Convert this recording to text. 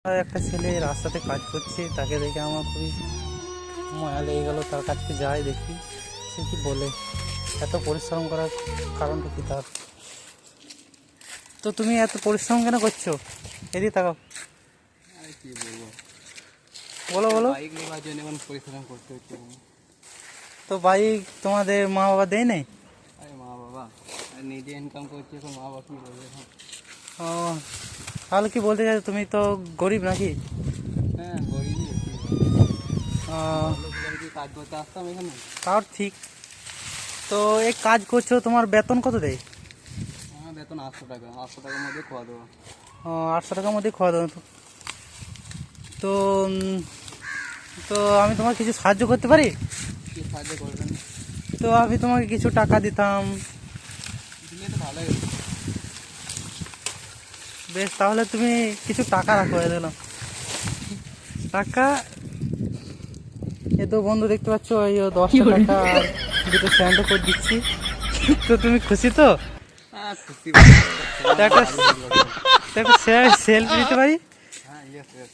আর একটা ছেলে রাস্তাতে কাজ করছে, তাকে দেখে আমার খুবই মায়া লেগে গেল। তার কাছকে যাই, দেখি সে কি বলে, এত পরিশ্রম করার কারণটা কি তার। তো তুমি এত পরিশ্রম কেন করছো? এদিকে তাকাও, আর কি বলবো, বলো বলো। বাইক নেওয়ার জন্য এখন পরিশ্রম করতে হচ্ছে। তো বাইক তোমাদের মা বাবা দেয় নাই? আরে মা বাবা আর নিজে ইনকাম করছে, এখন মা বাবা কি বলবে এখন। ও, তাহলে কি বলতে চাই, তুমি তো গরিব নাকি? হ্যাঁ গরিবই, ও, কি কাজ করতে আসতাম এখানে। তাও ঠিক। তো এই কাজ করছো, তোমার বেতন কত দেয়? আমার বেতন 800 টাকা, 800 টাকার মধ্যে খাওয়া দেওয়া। ও, 800 টাকার মধ্যে খাওয়া দাওয়া। তো তো আমি তোমার কিছু সাহায্য করতে পারি? কি সাহায্য করবেন? তো আমি তোমাকে কিছু টাকা দিতাম। দিলে তো ভালোই হতো। বেশ, তাহলে তুমি কিছু টাকা রাখো, দিলাম টাকা। এ তো বন্ধু দেখতে পাচ্ছ, এই 10টা টাকা আর দুটো স্যান্ডও করে দিচ্ছি। তো তুমি খুশি তো? খুশি। তো একটা সেলফি দিতে পারি? হ্যাঁ, ইয়েস ইয়েস।